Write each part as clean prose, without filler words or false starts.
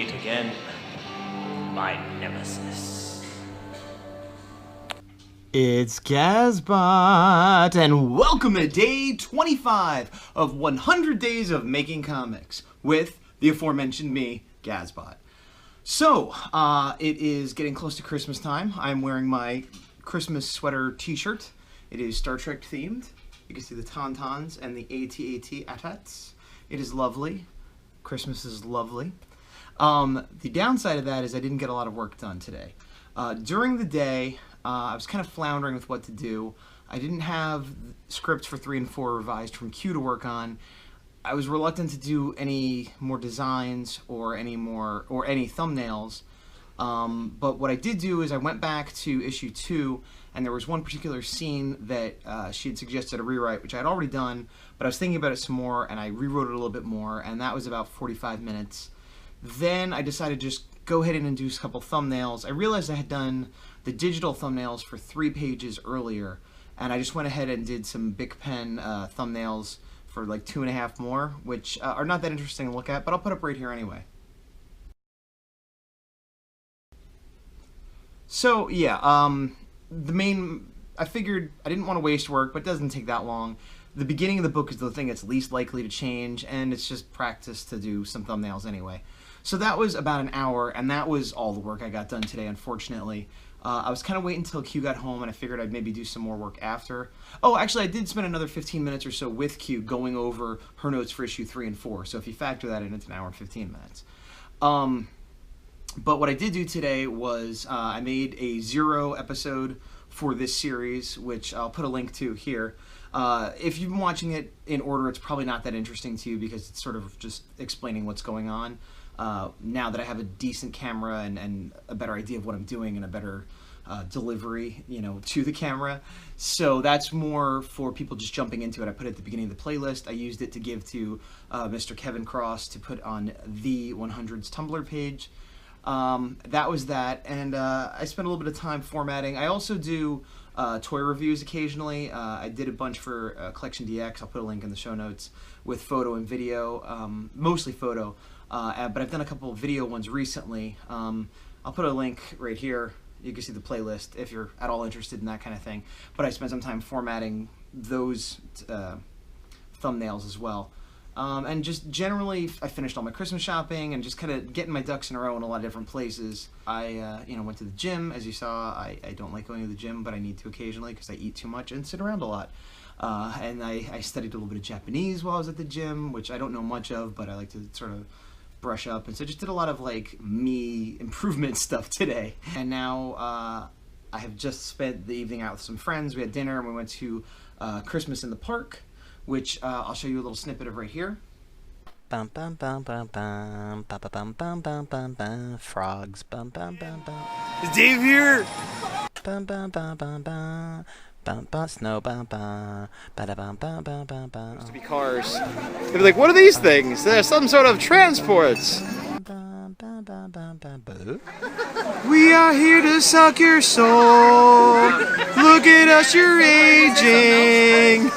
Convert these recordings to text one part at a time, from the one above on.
meet again, my nemesis. It's Gazbot, and welcome to day 25 of 100 Days of Making Comics with the aforementioned me, Gazbot. So, it is getting close to Christmas time. I'm wearing my Christmas sweater t-shirt. It is Star Trek themed. You can see the Tauntauns and the AT-AT AT-ATs. It is lovely. Christmas is lovely. The downside of that is I didn't get a lot of work done today. During the day, I was kind of floundering with what to do. I didn't have scripts for 3 and 4 revised from Q to work on. I was reluctant to do any more designs or any thumbnails. But what I did do is I went back to issue 2, and there was one particular scene that she had suggested a rewrite, which I had already done, but I was thinking about it some more, and I rewrote it a little bit more, and that was about 45 minutes. Then I decided to just go ahead and do a couple thumbnails. I realized I had done the digital thumbnails for 3 pages earlier, and I just went ahead and did some Bic Pen thumbnails for like 2.5 more, which are not that interesting to look at, but I'll put up right here anyway. So yeah, I figured I didn't want to waste work, but it doesn't take that long. The beginning of the book is the thing that's least likely to change, and it's just practice to do some thumbnails anyway. So that was about an hour, and that was all the work I got done today, unfortunately. I was kind of waiting until Q got home, and I figured I'd maybe do some more work after. Oh, actually, I did spend another 15 minutes or so with Q going over her notes for issue 3 and 4, so if you factor that in, it's an hour and 15 minutes. But what I did do today was I made a 0 episode for this series, which I'll put a link to here. If you've been watching it in order, it's probably not that interesting to you because it's sort of just explaining what's going on. Now that I have a decent camera and a better idea of what I'm doing and a better delivery, to the camera. So that's more for people just jumping into it. I put it at the beginning of the playlist. I used it to give to Mr. Kevin Cross to put on the 100's Tumblr page. That was that, and I spent a little bit of time formatting. I also do toy reviews occasionally. I did a bunch for Collection DX. I'll put a link in the show notes with photo and video, mostly photo, but I've done a couple of video ones recently. I'll put a link right here. You can see the playlist if you're at all interested in that kind of thing. But I spent some time formatting those thumbnails as well. And just generally, I finished all my Christmas shopping and just kind of getting my ducks in a row in a lot of different places. I, went to the gym. As you saw, I don't like going to the gym, but I need to occasionally because I eat too much and sit around a lot. And I studied a little bit of Japanese while I was at the gym, which I don't know much of, but I like to sort of brush up. And so I just did a lot of, me improvement stuff today. And now I have just spent the evening out with some friends. We had dinner and we went to Christmas in the Park, which I'll show you a little snippet of right here. Bum bum bum bum bum bum bum bum bum bum bum frogs bum bum bum bum. Is Dave here? Bum bum bum bum bum bum bum snow bum bum ba da bum bum bum bum bum. To be cars. They'd be like, what are these things? They're some sort of transports. Bum bum bum bum bum boo. We are here to suck your soul. Look at us, you're aging.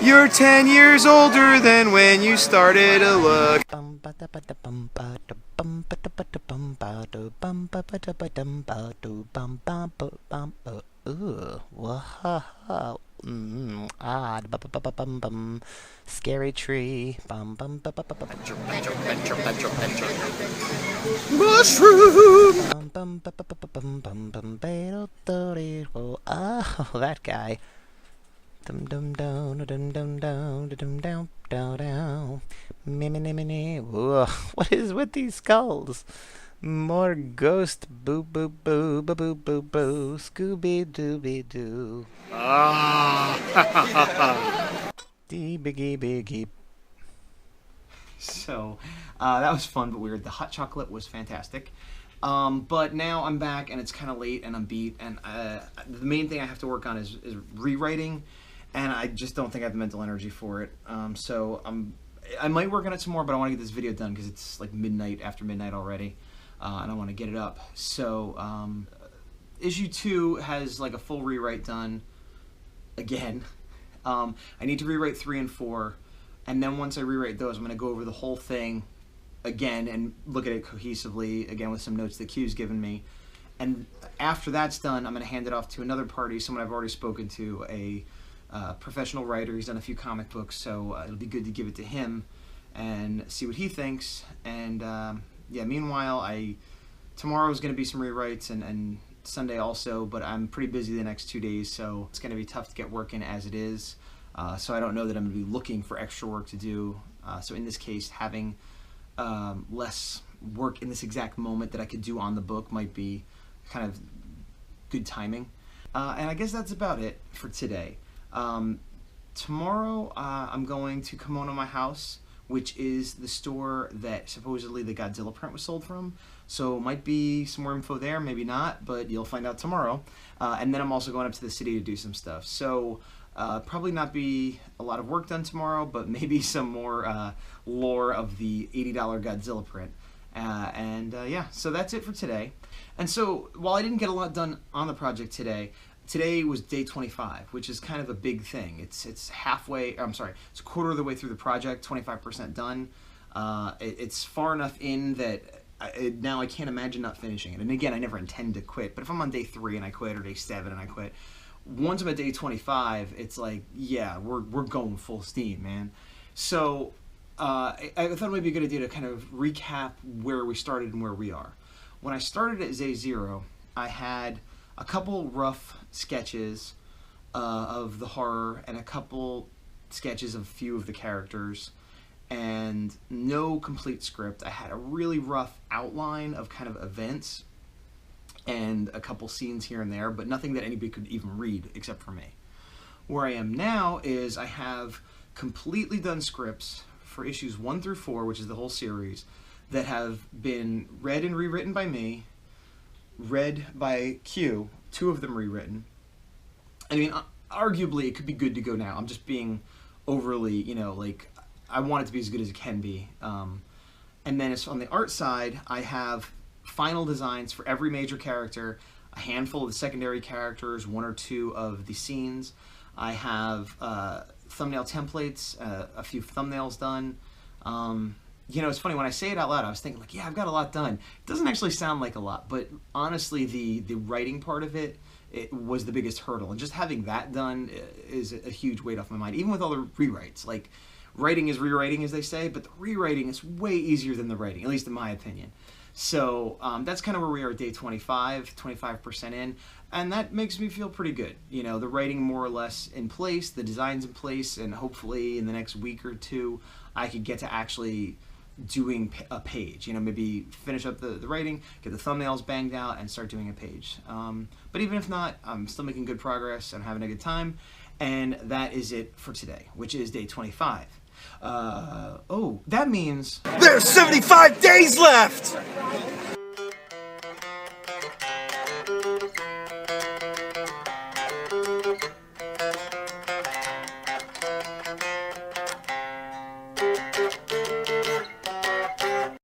You're 10 years older than when you started to look. Bum ba da ba da bum ba da bum ba da ba da bum ba do bum ba ba da ba dum ba do bum bum bum bum. Ooh, wah ba ba ba ba bum bum. Scary tree. Bum bum ba ba ba ba. Mushroom. Bum bum ba ba ba ba bum bum bum ba do do. Oh, that guy. Dum dum down, dum dum down, dum down, down down. Mimini. What is with these skulls? More ghost boo boo boo boo boo boo boo Scooby Dooby Doo. Dee biggie biggie. So that was fun but weird. The hot chocolate was fantastic. But now I'm back and it's kind of late and I'm beat, and the main thing I have to work on is rewriting, and I just don't think I have the mental energy for it. So I might work on it some more, but I want to get this video done because it's like after midnight already, and I want to get it up. So issue 2 has like a full rewrite done again. I need to rewrite 3 and 4, and then once I rewrite those, I'm going to go over the whole thing again and look at it cohesively, again with some notes that Q's given me. And after that's done, I'm going to hand it off to another party, someone I've already spoken to, a professional writer. He's done a few comic books, so it'll be good to give it to him and see what he thinks. And yeah, meanwhile, tomorrow's going to be some rewrites and Sunday also, but I'm pretty busy the next 2 days, so it's going to be tough to get work in as it is. So I don't know that I'm going to be looking for extra work to do. So in this case, having less work in this exact moment that I could do on the book might be kind of good timing. And I guess that's about it for today. Tomorrow I'm going to Kimono My House, which is the store that supposedly the Godzilla print was sold from. So might be some more info there, maybe not, but you'll find out tomorrow. And then I'm also going up to the city to do some stuff. So probably not be a lot of work done tomorrow, but maybe some more lore of the $80 Godzilla print. Yeah, so that's it for today. And so while I didn't get a lot done on the project today was day 25, which is kind of a big thing. It's halfway, I'm sorry, it's a quarter of the way through the project, 25% done. It's far enough in that now I can't imagine not finishing it. And again, I never intend to quit, but if I'm on day 3 and I quit, or day 7 and I quit, once I'm at day 25, it's like, yeah, we're going full steam, man. So I thought it might be a good idea to kind of recap where we started and where we are. When I started at Zay0, I had a couple rough sketches of the horror and a couple sketches of a few of the characters and no complete script. I had a really rough outline of kind of events and a couple scenes here and there, but nothing that anybody could even read except for me. Where I am now is I have completely done scripts for issues 1 through 4, which is the whole series, that have been read and rewritten by me, read by Q, 2 of them rewritten. I mean, arguably it could be good to go now. I'm just being overly, like, I want it to be as good as it can be. And then on the art side, I have final designs for every major character, a handful of the secondary characters, 1 or 2 of the scenes. I have thumbnail templates, a few thumbnails done. It's funny, when I say it out loud, I was thinking, like, yeah, I've got a lot done. It doesn't actually sound like a lot, but honestly, the writing part of it was the biggest hurdle. And just having that done is a huge weight off my mind, even with all the rewrites. Like, writing is rewriting, as they say, but the rewriting is way easier than the writing, at least in my opinion. So that's kind of where we are at day 25% in, and that makes me feel pretty good. The writing more or less in place, the design's in place, and hopefully in the next week or 2, I could get to actually doing a page. Maybe finish up the writing, get the thumbnails banged out, and start doing a page. But even if not, I'm still making good progress and having a good time, and that is it for today, which is day 25. That means There's 75 days left!